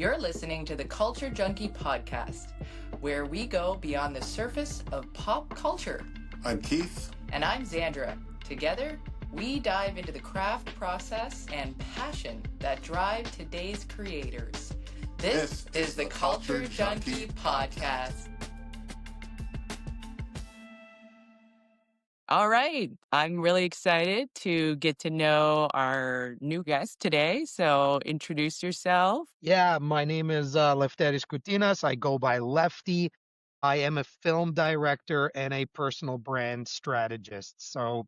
You're listening to the Culture Junkie podcast, where we go beyond the surface of pop culture. I'm Keith. And I'm Xandra. Together, we dive into the craft process and passion that drive today's creators. This is the Culture Junkie podcast. All right. I'm really excited to get to know our new guest today. So introduce yourself. Yeah, my name is Lefteris Koutinas. I go by Lefty. I am a film director and a personal brand strategist. So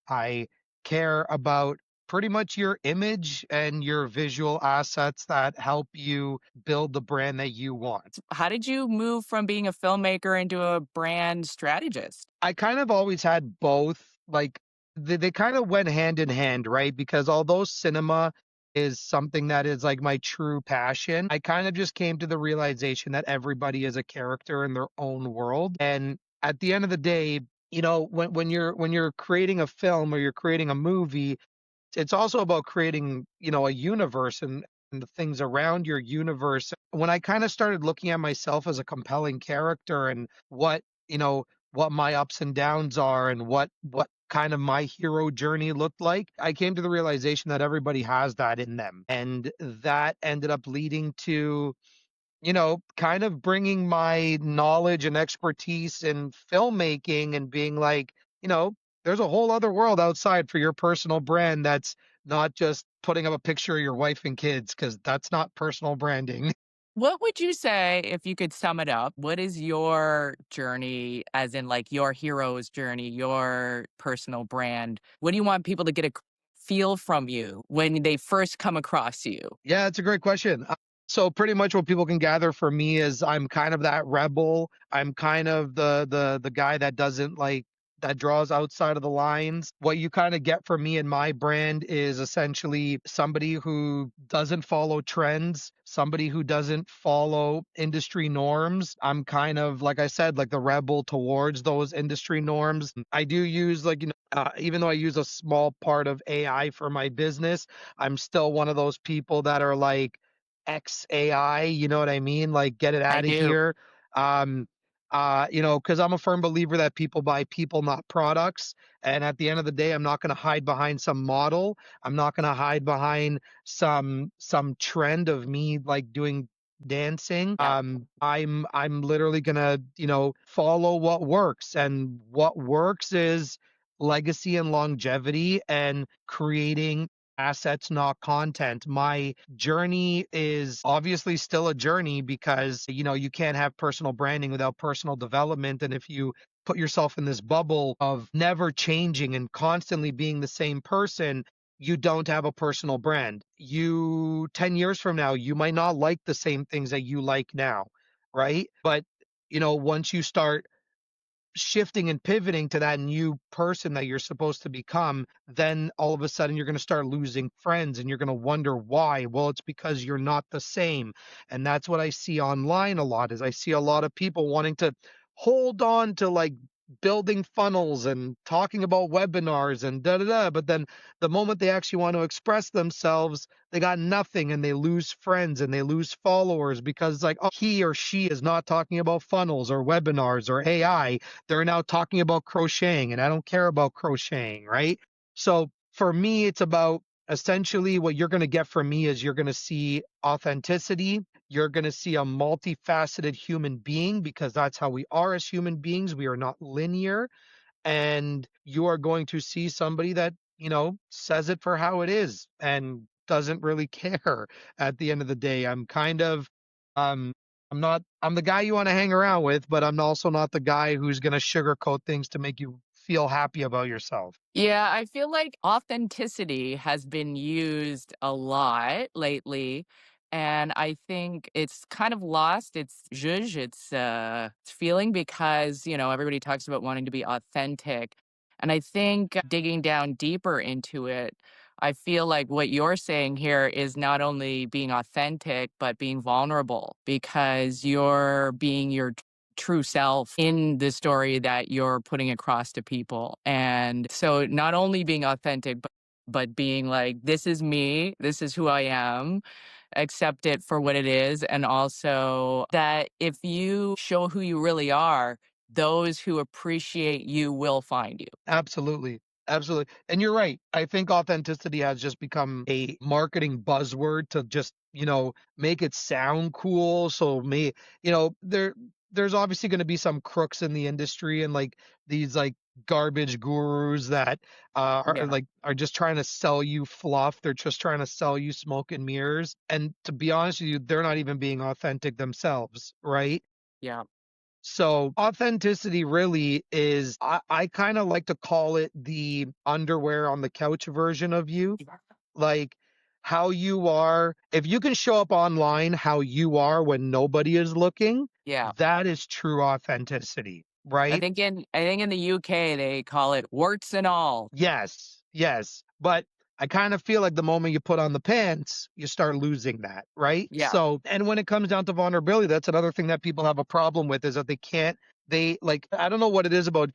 I care about pretty much your image and your visual assets that help you build the brand that you want. How did you move from being a filmmaker into a brand strategist? I kind of always had both. Like they kind of went hand in hand, right? Because although cinema is something that is like my true passion, I kind of just came to the realization that everybody is a character in their own world. And at the end of the day, you know, when you're creating a film or you're creating a movie, it's also about creating, you know, a universe and the things around your universe. When I kind of started looking at myself as a compelling character and what, you know, what my ups and downs are and what kind of my hero journey looked like, I came to the realization that everybody has that in them. And that ended up leading to, you know, kind of bringing my knowledge and expertise in filmmaking and being like, you know, there's a whole other world outside for your personal brand that's not just putting up a picture of your wife and kids, because that's not personal branding. What would you say if you could sum it up? What is your journey, as in like your hero's journey, your personal brand? What do you want people to get a feel from you when they first come across you? Yeah, it's a great question. So pretty much what people can gather for me is I'm kind of that rebel. I'm kind of the guy that doesn't like that draws outside of the lines. What you kind of get from me and my brand is essentially somebody who doesn't follow trends, somebody who doesn't follow industry norms. I'm kind of, like I said, like the rebel towards those industry norms. I do use like, you know, even though I use a small part of AI for my business, I'm still one of those people that are like, XAI, you know what I mean? Like, get it I out of do. here. Um, you know, because I'm a firm believer that people buy people, not products. And at the end of the day, I'm not going to hide behind some model. I'm not going to hide behind some trend of me like doing dancing. Yeah. I'm literally gonna, you know, follow what works. And what works is legacy and longevity and creating assets, not content. My journey is obviously still a journey because, you know, you can't have personal branding without personal development. And if you put yourself in this bubble of never changing and constantly being the same person, you don't have a personal brand. You, 10 years from now, you might not like the same things that you like now, right? But, you know, once you start shifting and pivoting to that new person that you're supposed to become, then all of a sudden you're going to start losing friends and you're going to wonder why. Well, it's because you're not the same. And that's what I see online a lot is I see a lot of people wanting to hold on to like building funnels and talking about webinars and da da da. But then the moment they actually want to express themselves, they got nothing and they lose friends and they lose followers because it's like, oh, he or she is not talking about funnels or webinars or AI. They're now talking about crocheting and I don't care about crocheting, right? So for me, it's about essentially what you're going to get from me is you're going to see authenticity. You're going to see a multifaceted human being because that's how we are as human beings. We are not linear. And you are going to see somebody that, you know, says it for how it is and doesn't really care at the end of the day. I'm kind of, um, I'm the guy you want to hang around with, but I'm also not the guy who's going to sugarcoat things to make you feel happy about yourself. Yeah, I feel like authenticity has been used a lot lately. And I think it's kind of lost its zhuzh, its feeling because, you know, everybody talks about wanting to be authentic. And I think digging down deeper into it, I feel like what you're saying here is not only being authentic, but being vulnerable because you're being your true self in the story that you're putting across to people. And so not only being authentic, but but being like, "This is me, this is who I am, accept it for what it is," and also that if you show who you really are, those who appreciate you will find you. Absolutely. Absolutely. And you're right. I think authenticity has just become a marketing buzzword to just, make it sound cool. So there's obviously going to be some crooks in the industry and like these like garbage gurus that are Yeah, like are just trying to sell you fluff. They're just trying to sell you smoke and mirrors. And to be honest with you, they're not even being authentic themselves, right? yeah. So authenticity really is, I kind of like to call it the underwear on the couch version of you. Like how you are, if you can show up online how you are when nobody is looking, Yeah. that is true authenticity, right? I think in the UK, they call it warts and all. Yes, yes. But I kind of feel like the moment you put on the pants, you start losing that, right? Yeah. So, and when it comes down to vulnerability, that's another thing that people have a problem with is that they can't, they like, I don't know what it is about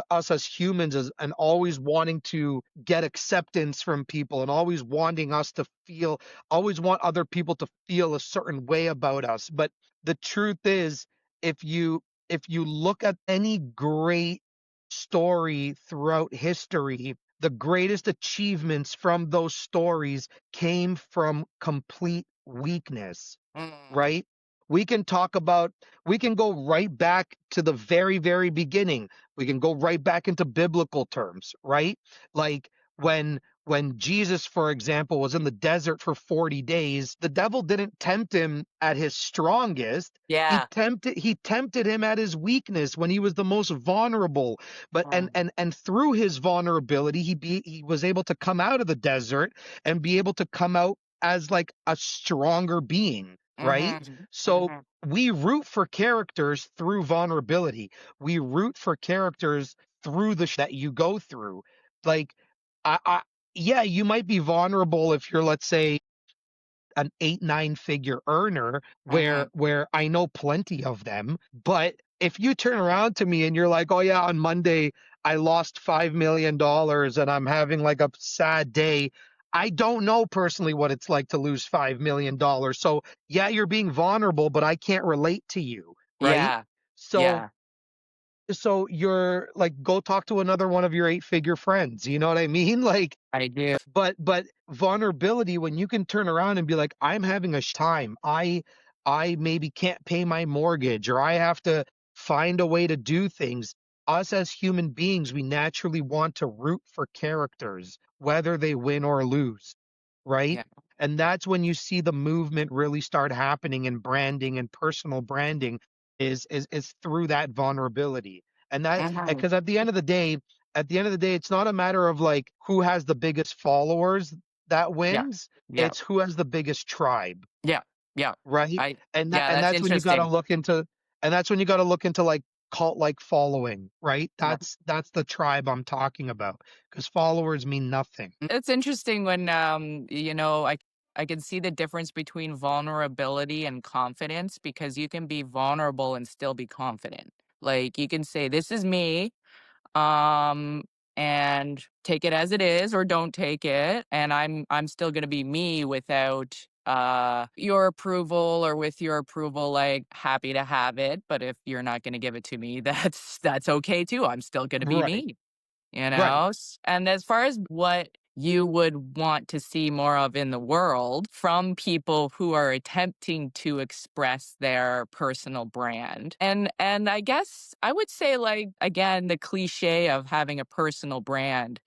us as humans and always wanting to get acceptance from people and always wanting us to feel, always want other people to feel a certain way about us. But the truth is, if you, if you look at any great story throughout history, the greatest achievements from those stories came from complete weakness, Mm. right? We can talk about, we can go right back to the very, very beginning. We can go right back into biblical terms, right? Like when Jesus, for example, was in the desert for 40 days, the devil didn't tempt him at his strongest. Yeah. He tempted him at his weakness when he was the most vulnerable. But Mm. and through his vulnerability, he was able to come out of the desert and be able to come out as like a stronger being, right? Mhm. So Mhm. we root for characters through vulnerability. We root for characters through that you go through. Like I yeah, you might be vulnerable if you're, let's say, an 8 9 figure earner where Mhm. I know plenty of them. But if you turn around to me and you're like, oh yeah, on Monday I lost $5 million and I'm having like a sad day, I don't know personally what it's like to lose $5 million. So yeah, you're being vulnerable, but I can't relate to you, right? Yeah. So Yeah. you're like, go talk to another one of your 8 figure friends. You know what I mean? Like, I do. but vulnerability, when you can turn around and be like, I'm having a time, I maybe can't pay my mortgage or I have to find a way to do things. Us as human beings, we naturally want to root for characters whether they win or lose, right? Yeah. And that's when you see the movement really start happening in branding and personal branding is through that vulnerability. And that, Mhm. because at the end of the day, it's not a matter of like who has the biggest followers that Yeah. wins. Yeah. It's who has the biggest tribe, Yeah. Yeah. right? I And that's that's when you got to interesting. look into, and that's when you got to look into like cult like following, right? Yeah. That's the tribe I'm talking about because followers mean nothing. It's interesting when, I can see the difference between vulnerability and confidence because you can be vulnerable and still be confident. Like, you can say, "This is me," um, and take it as it is or don't take it, and I'm still gonna be me without, your approval or with your approval, like, happy to have it, but if you're not gonna give it to me, that's okay too, I'm still gonna be Right. me. Right. And as far as what you would want to see more of in the world from people who are attempting to express their personal brand. And I guess I would say, like, again, the cliche of having a personal brand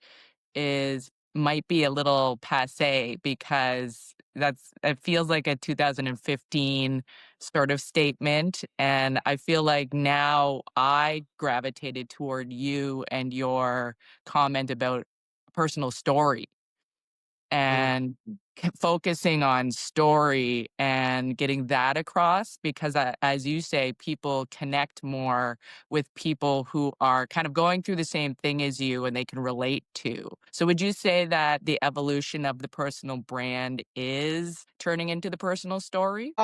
is might be a little passé because that's it feels like a 2015 sort of statement, and I feel like now I gravitated toward you and your comment about personal story Mm. and focusing on story and getting that across because as you say, people connect more with people who are kind of going through the same thing as you and they can relate to. So would you say that the evolution of the personal brand is turning into the personal story?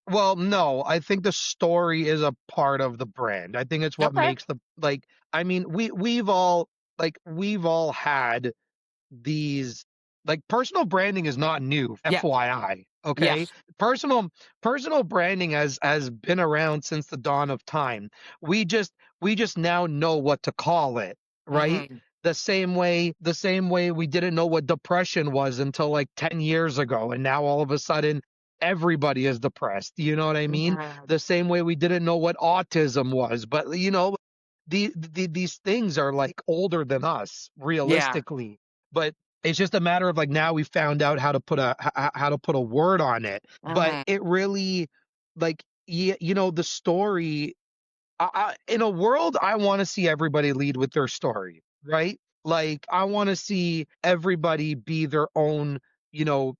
Well, no, I think the story is a part of the brand. I think it's what Okay. makes the like I mean, we've all had these Like, personal branding is not new, Yeah. FYI, Yeah. okay? Personal personal branding has been around since the dawn of time. We just we just now know what to call it, right? Mhm. The same way we didn't know what depression was until like 10 years ago, and now all of a sudden everybody is depressed. You know what I mean? Mhm. The same way we didn't know what autism was, but these things are like older than us Yeah. realistically. But it's just a matter of like now we found out how to put how to put a word on it. But Mhm. it really, like, the story, in a world, I want to see everybody lead with their story, right? Like, I want to see everybody be their own,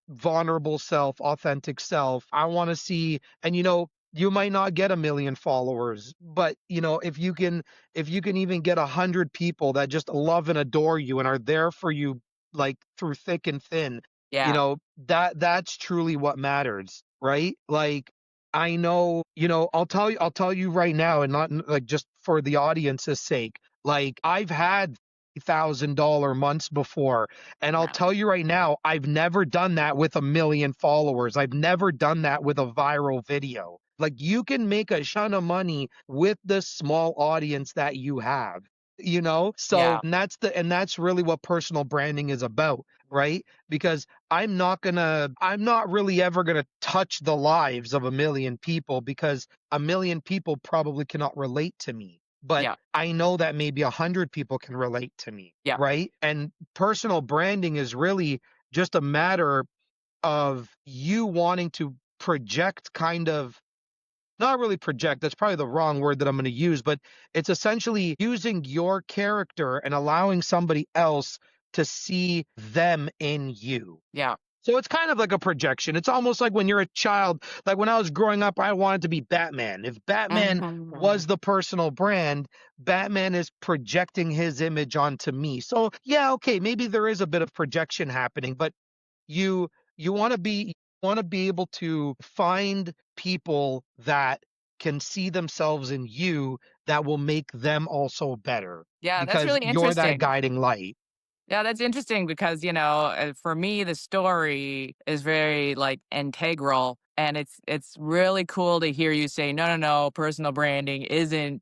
vulnerable self, authentic self. I want to see, and you might not get 1 million followers, but if you can even get 100 people that just love and adore you and are there for you, like through thick and thin, Yeah. that's truly what matters, right? Like, I know, I'll tell you right now, and not like just for the audience's sake. Like, I've had $1,000 months before, and I'll Yeah. tell you right now, I've never done that with 1 million followers. I've never done that with a viral video. Like, you can make a ton of money with the small audience that you have. So, Yeah. and that's really what personal branding is about, right? Because I'm not really ever gonna touch the lives of 1 million people, because 1 million people probably cannot relate to me. But Yeah. I know that maybe 100 people can relate to me, Yeah. right? And personal branding is really just a matter of you wanting to project, kind of, not really project, that's probably the wrong word that I'm going to use, but it's essentially using your character and allowing somebody else to see them in you. Yeah. So it's kind of like a projection. It's almost like when you're a child. Like, when I was growing up, I wanted to be Batman. If Batman Mhm. was the personal brand, Batman is projecting his image onto me. So yeah, okay, maybe there is a bit of projection happening, but you you want to be able to find people that can see themselves in you, that will make them also better, Yeah, that's because really you're that interesting. guiding light. Yeah, that's interesting because, for me, the story is very like integral, and it's really cool to hear you say, no, no, no, personal branding isn't,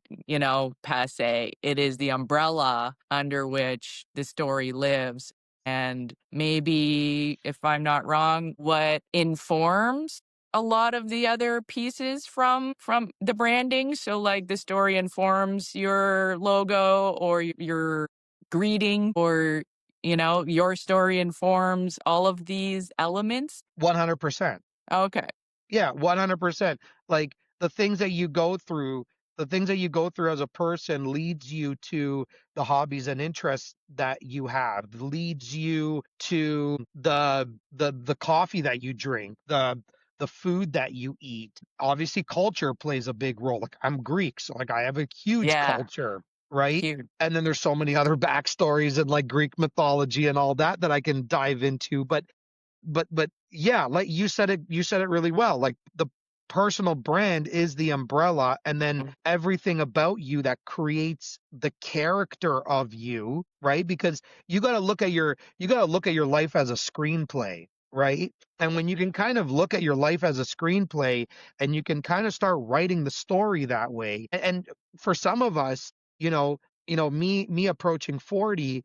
passe. It is the umbrella under which the story lives. And maybe, if I'm not wrong, what informs a lot of the other pieces from the branding. So like the story informs your logo or your greeting, or your story informs all of these elements? 100%. Okay. Yeah, 100%. Like, the things that you go through as a person leads you to the hobbies and interests that you have, leads you to the coffee that you drink, the food that you eat. Obviously, culture plays a big role. Like, I'm Greek, so like I have a huge Yeah. culture, right? Huge. And then there's so many other backstories and like Greek mythology and all that I can dive into. But yeah, like you said it really well. Like, the personal brand is the umbrella, and then Mm. everything about you that creates the character of you, right? Because you got to look at your life as a screenplay, right? And when you can kind of look at your life as a screenplay, and you can kind of start writing the story that way. And for some of us, you know me approaching 40,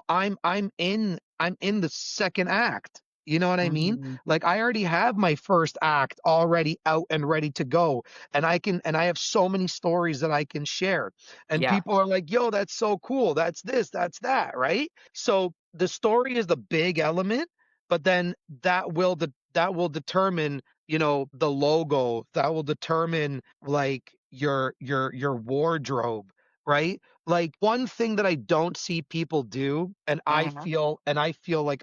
I'm in the second act. You know what I mean? Mhm. Like, I already have my first act already out and ready to go. And I have so many stories that I can share. And Yeah. people are like, "Yo, that's so cool. That's this, that's that," right? So the story is the big element, but then that will determine, the logo, that will determine, like, your wardrobe, right? Like, one thing that I don't see people do, and I Mhm. feel and I feel like,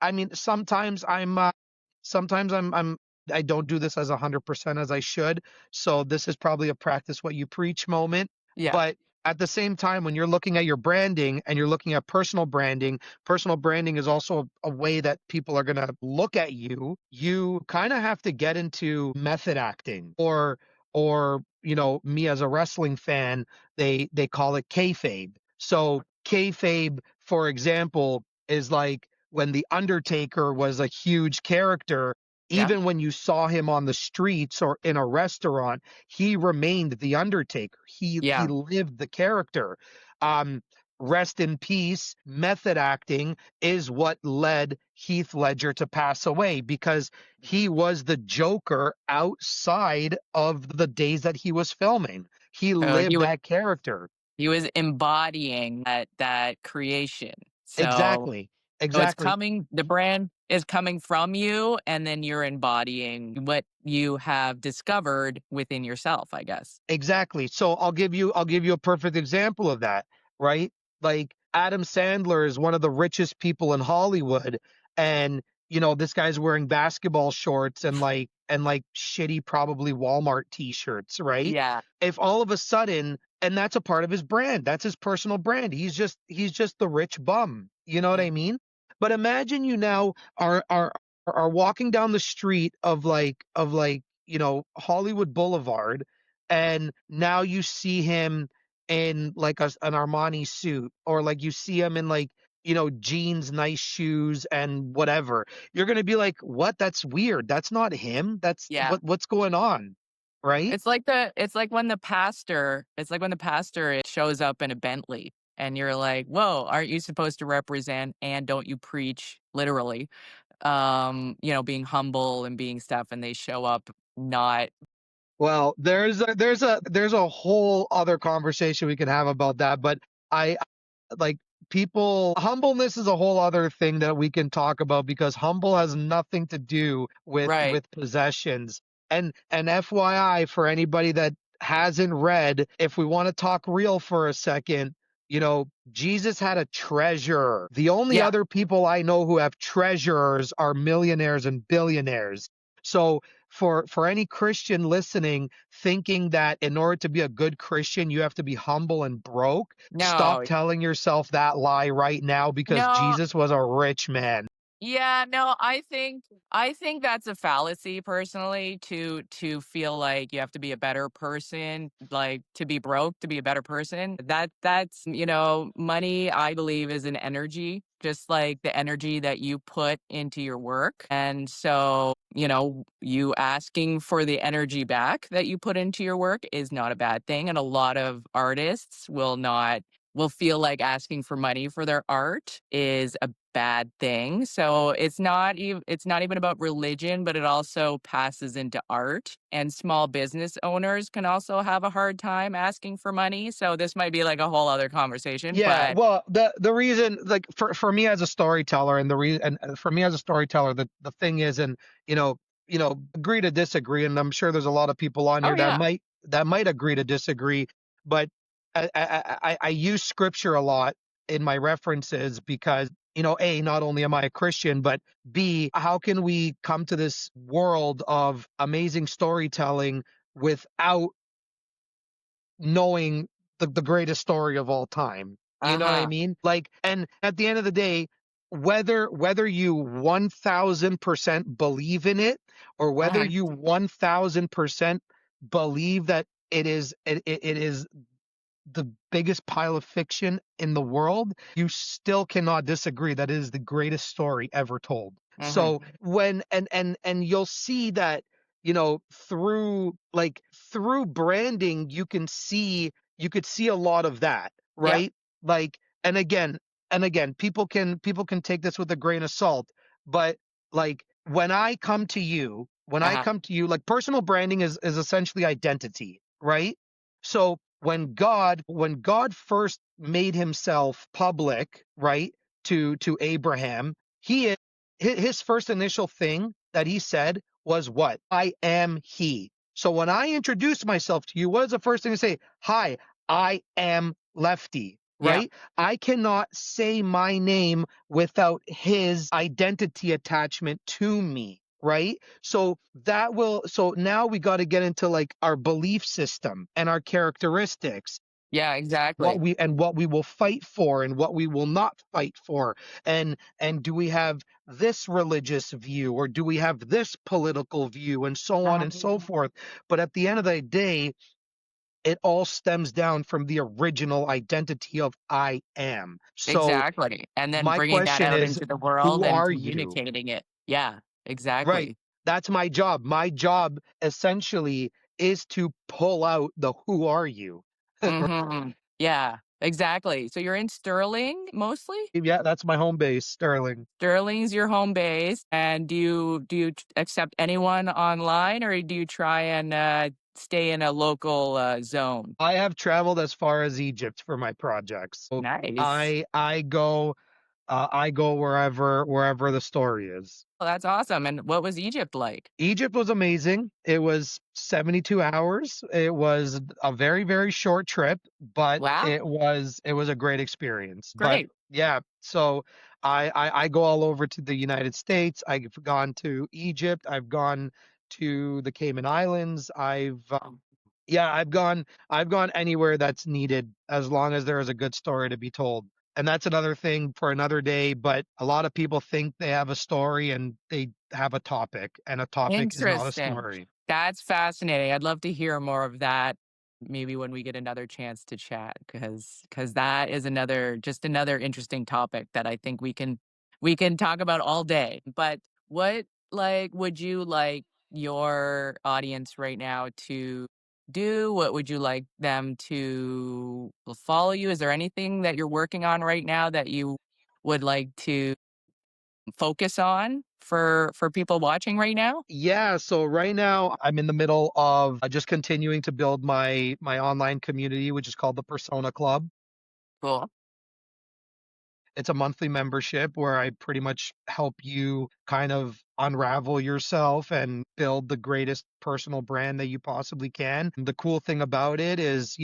I mean, sometimes I don't do this as 100% as I should. So this is probably a practice what you preach moment. Yeah. But at the same time, when you're looking at your branding and you're looking at personal branding is also a way that people are going to look at you. You kind of have to get into method acting, or me as a wrestling fan, they call it kayfabe. So kayfabe, for example, is like when the Undertaker was a huge character, Yeah. even when you saw him on the streets or in a restaurant, he remained the Undertaker. He Yeah. lived the character. Um, Rest in peace. Method acting is what led Heath Ledger to pass away because he was the Joker outside of the days that he was filming. He So lived that character. he was embodying that creation. So Exactly. it's Exactly. coming the brand is coming from you, and then you're embodying what you have discovered within yourself, I guess. Exactly. So I'll give you a perfect example of that, right? Like Adam Sandler is one of the richest people in Hollywood, and this guy's wearing basketball shorts and like shitty probably Walmart t-shirts, right? Yeah. If all of a sudden, and that's a part of his brand, that's his personal brand. He's just the rich bum. You know what I Mhm. mean? But imagine you now are walking down the street of Hollywood Boulevard, and now you see him in like an Armani suit, or like you see him in like jeans, nice shoes, and whatever. You're gonna be like, what? That's weird. That's not him. That's Yeah. what's going on, right? It's like when the pastor shows up in a Bentley and you're like, "Whoa, aren't you supposed to represent and don't you preach literally, being humble and being stuff," and they show up not. Well, there's a whole other conversation we can have about that, but I like people humbleness is a whole other thing that we can talk about because humble has nothing to do with Right. with possessions. And FYI for anybody that hasn't read, if we want to talk real for a second, Jesus had a treasure. The only Yeah. other people I know who have treasures are millionaires and billionaires. So for any Christian listening thinking that in order to be a good Christian you have to be humble and broke, stop No. telling yourself that lie right now because No. Jesus was a rich man. Yeah, no, I think that's a fallacy personally to feel like you have to be a better person, like to be broke to be a better person. That's money I believe is an energy, just like the energy that you put into your work. And so, you asking for the energy back that you put into your work is not a bad thing. And a lot of artists will feel like asking for money for their art is a bad thing. So it's not even about religion, but it also passes into art. And small business owners can also have a hard time asking for money. So this might be like a whole other conversation, Yeah, but well, the reason, like, for me as a storyteller, and the reason, and for me as a storyteller, the thing is, and agree to disagree, and I'm sure there's a lot of people on oh here that yeah. might agree to disagree, but I use scripture a lot in my references because a, not only am I a Christian, but b, how can we come to this world of amazing storytelling without knowing the greatest story of all time. You know what I Uh-huh. mean? Like, and at the end of the day, whether you 1000% believe in it, or whether Uh-huh. you 1000% believe that it is the biggest pile of fiction in the world, you still cannot disagree that it is the greatest story ever told. Uh-huh. So when and you'll see that, through branding, you could see a lot of that, Yep. right? Like, and again, people can take this with a grain of salt, but like Uh-huh. like personal branding is essentially identity, right? So when God first made himself public, right, to Abraham, his first initial thing that he said was what? I am he. So when I introduce myself to you, what is the first thing to say? Hi, I am Lefty, Yep. right? I cannot say my name without his identity attachment to me, right? So now we got to get into like our belief system and our characteristics, Yeah, what exactly. we will fight for and what we will not fight for, and do we have this religious view or do we have this political view, and so on Uh-huh. and so forth. But at the end of the day, it all stems down from the original identity of I am. So Exactly, and then my bringing that question out is, into the who world and are you? communicating it. Yeah, Right. exactly. That's my job. My job essentially is to pull out the who are you. Mhm. Yeah, exactly. So you're in Sterling mostly? Yeah, that's my home base, Sterling. Sterling's your home base, and do you accept anyone online, or do you try and, stay in a local, zone? I have traveled as far as Egypt for my projects. So Nice. I go wherever the story is. Well, that's awesome, and what was Egypt like? Egypt was amazing. It was 72 hours. It was a very, very short trip, but Wow, it was a great experience. But great. yeah, so I go all over to the United States. I've gone to Egypt. I've gone to the Cayman Islands. Yeah, I've gone anywhere that's needed as long as there is a good story to be told. And that's another thing for another day, but a lot of people think they have a story and they have a topic, and a topic is not a Interesting. story. That's fascinating. I'd love to hear more of that maybe when we get another chance to chat because that is another just another interesting topic that I think we can talk about all day. But what like would you like your audience right now to do? What would you like them to follow you? Is there anything that you're working on right now that you would like to focus on for people watching right now? Yeah, so right now I'm in the middle of just continuing to build my online community, which is called the Persona Club. Cool. It's a monthly membership where I pretty much help you kind of unravel yourself and build the greatest personal brand that you possibly can. The cool thing about it is,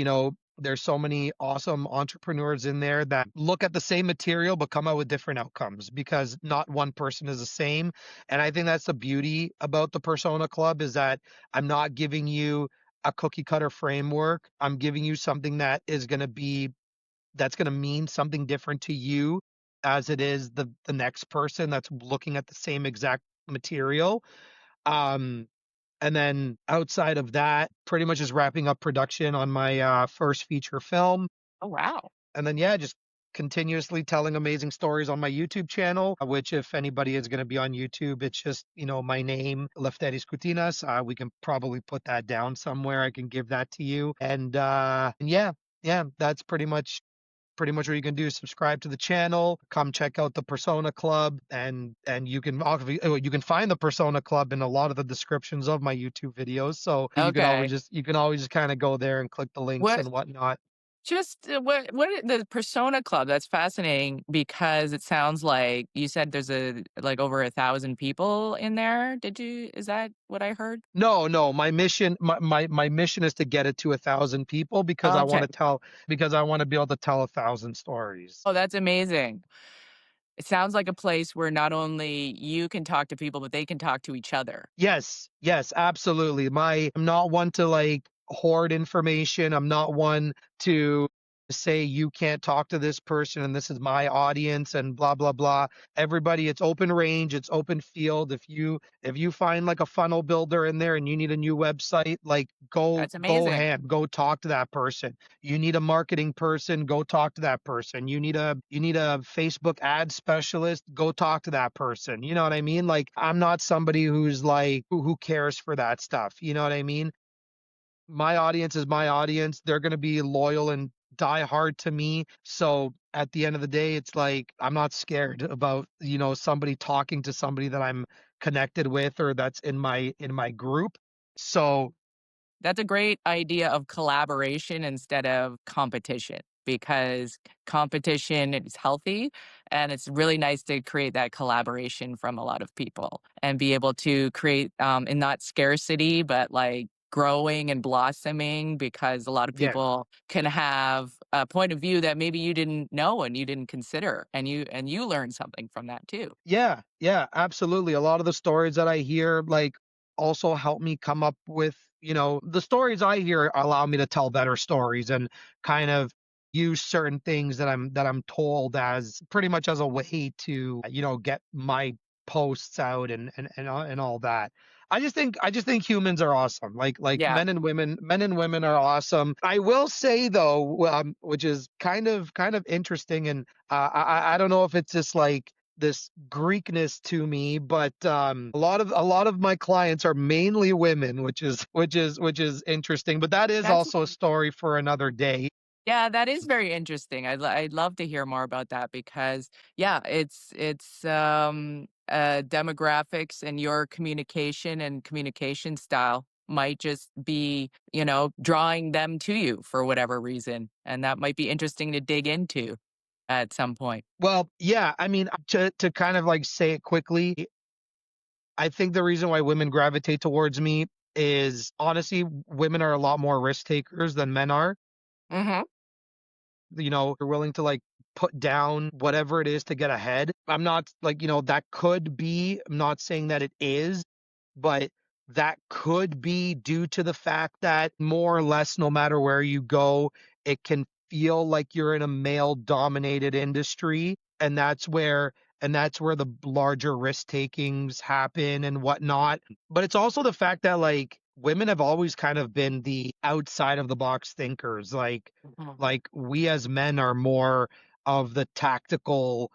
there's so many awesome entrepreneurs in there that look at the same material but come out with different outcomes because not one person is the same. And I think that's the beauty about the Persona Club is that I'm not giving you a cookie cutter framework. I'm giving you something that's going to mean something different to you as it is the next person that's looking at the same exact material. Um, and then outside of that, pretty much just wrapping up production on my first feature film. Oh, wow. And then, yeah, just continuously telling amazing stories on my YouTube channel, which if anybody is going to be on YouTube, it's just, my name, Lefteris Koutinas. We can probably put that down somewhere. I can give that to you. And yeah, yeah, that's pretty much what you can do is subscribe to the channel, come check out the Persona Club, and you can find the Persona Club in a lot of the descriptions of my YouTube videos. So Okay. you can always just kind of go there and click the links What and whatnot. just the Persona Club, that's fascinating because it sounds like you said there's like, over 1,000 people in there. Is that what I heard? No, no, my mission is to get it to 1,000 people Okay. because I want to be able to tell 1,000 stories. Oh, that's amazing. It sounds like a place where not only you can talk to people, but they can talk to each other. Yes, yes, absolutely. I'm not one to like hoard information. I'm not one to say you can't talk to this person and this is my audience and blah blah blah. Everybody, it's open range, it's open field. If you find like a funnel builder in there and you need a new website, like That's go amazing. ham, go talk to that person. You need a marketing person, go talk to that person. You need a Facebook ad specialist, go talk to that person. You know what I mean? Like I'm not somebody who's like who cares for that stuff. You know what I mean? My audience is my audience. They're going to be loyal and die hard to me. So at the end of the day, it's like I'm not scared about, somebody talking to somebody that I'm connected with or that's in my group. So, That's a great idea of collaboration instead of competition because competition is healthy and it's really nice to create that collaboration from a lot of people and be able to create in not scarcity but like growing and blossoming because a lot of yeah. people can have a point of view that maybe you didn't know and you didn't consider and you learn something from that too. Yeah, yeah, absolutely. A lot of the stories that I hear, like, also help me come up with, the stories I hear allow me to tell better stories and kind of use certain things that I'm told as pretty much as a way to, get my posts out and all that. I just think humans are awesome. Like Yeah. men and women are awesome. I will say though, which is kind of interesting, and I don't know if it's just like this Greekness to me, but a lot of my clients are mainly women, which is interesting. But that is That's also a story for another day. Yeah, that is very interesting. I'd love to hear more about that because, yeah, demographics and your communication and communication style might just be, drawing them to you for whatever reason, and that might be interesting to dig into at some point. Well, yeah, I mean, to kind of like say it quickly, I think the reason why women gravitate towards me is honestly, women are a lot more risk takers than men are. Mhm. They're willing to like put down whatever it is to get ahead. I'm not like, that could be, I'm not saying that it is, but that could be due to the fact that more or less, no matter where you go, it can feel like you're in a male dominated industry. And that's where the larger risk takings happen and whatnot. But it's also the fact that like women have always kind of been the outside of the box thinkers. Mhm. Like we as men are more of the tactical,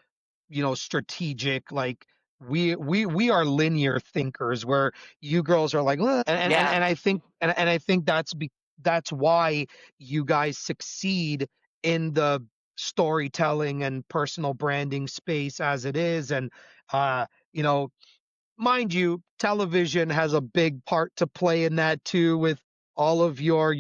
strategic, like we are linear thinkers where you girls are like, "Ugh," Yeah. and I think that's why you guys succeed in the storytelling and personal branding space as it is. And uh you know mind you, television has a big part to play in that too, with all of your,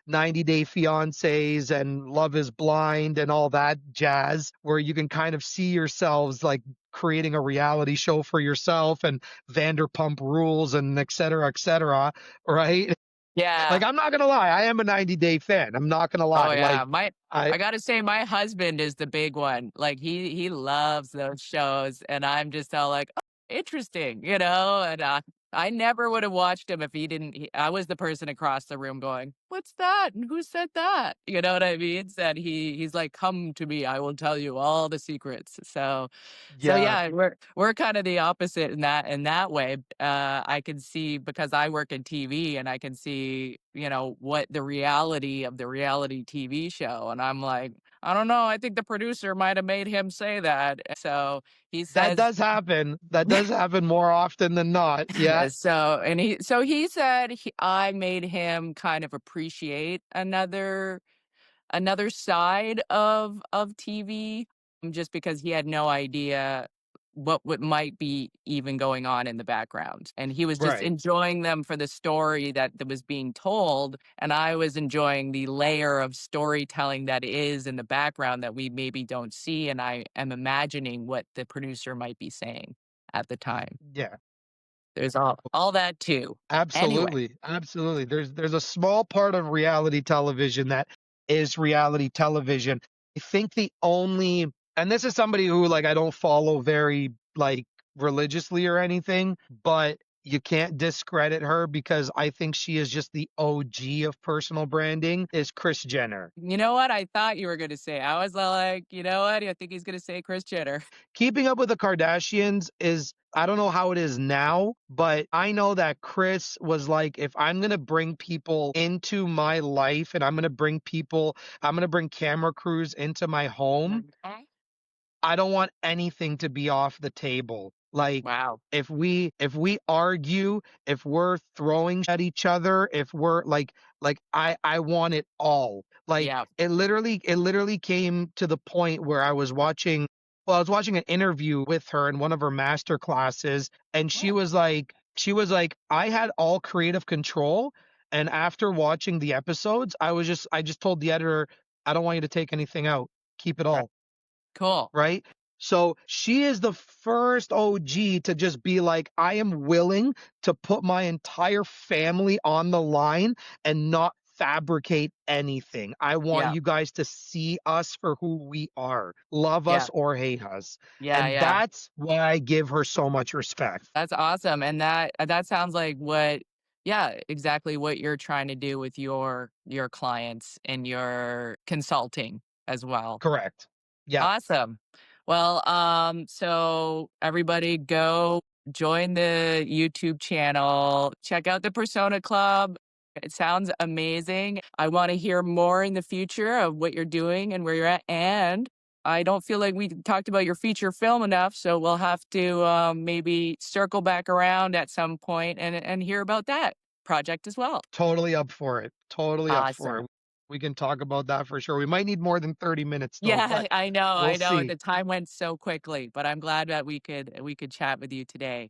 90 Day Fiancés and Love is Blind and all that jazz, where you can kind of see yourselves like creating a reality show for yourself, and Vanderpump Rules and et cetera, right? Like, Yeah. I'm not gonna lie, I am a 90 Day fan. I'm not gonna Oh, lie. yeah. Like, My I I gotta say my husband is the big one. Like, he loves those shows, and I'm just all like, "Oh, interesting," and, I never would have watched him if he didn't I was the person across the room going, "What's that? And who said that?" You know what I mean? And he's like, "Come to me, I will tell you all the secrets." So yeah, yeah, we're kinda the opposite in that way. I can see because I work in TV and I can see, what the reality of the reality TV show, and I'm like, "I don't know, I think the producer might have made him say that." So he that says does happen. That does happen more often than not. Yeah, he said I made him kind of appreciate another side of TV, just because he had no idea what might be even going on in the background, and he was just right. enjoying them for the story that was being told, and I was enjoying the layer of storytelling that is in the background that we maybe don't see, and I am imagining what the producer might be saying at the time. Yeah. There's all that too. Anyway. Absolutely, absolutely. There's a small part of reality television that is reality television. I think the only, and this is somebody who like I don't follow very like religiously or anything, but you can't discredit her because I think she is just the OG of personal branding, is Chris Jenner. You know what? I thought you were gonna say. I was like, "You know what? I think he's gonna say Chris Jenner." Keeping Up with the Kardashians is, I don't know how it is now, but I know that Chris was like, if I'm going to bring people into my life and I'm going to bring camera crews into my home, Mhm. I don't want anything to be off the table. Like, Wow. if we argue, if we're throwing at each other, if we're like I want it all. Like, Yeah. it literally came to the point where I was watching an interview with her in one of her master classes, and she Oh, was like, I had all creative control, and after watching the episodes, I just told the editor, I don't want you to take anything out. Keep it right. all. Cool. Right? So she is the first OG to just be like, I am willing to put my entire family on the line and not fabricate anything. I want Yeah. you guys to see us for who we are, love Yeah. us or hate us. Yeah, And yeah. that's why I give her so much respect. That's awesome, and that sounds like exactly what you're trying to do with your clients and your consulting as well. Correct. Yeah. Awesome. Well, so everybody go join the YouTube channel, check out the Persona Club. It sounds amazing. I wanna hear more in the future of what you're doing and where you're at, and I don't feel like we talked about your feature film enough, so we'll have to, maybe circle back around at some point and hear about that project as well. Totally up for it. Totally up for Awesome. it. We can talk about that for sure. We might need more than 30 minutes though, Yeah, but I know, we'll I know. see. The time went so quickly, but I'm glad that we could chat with you today.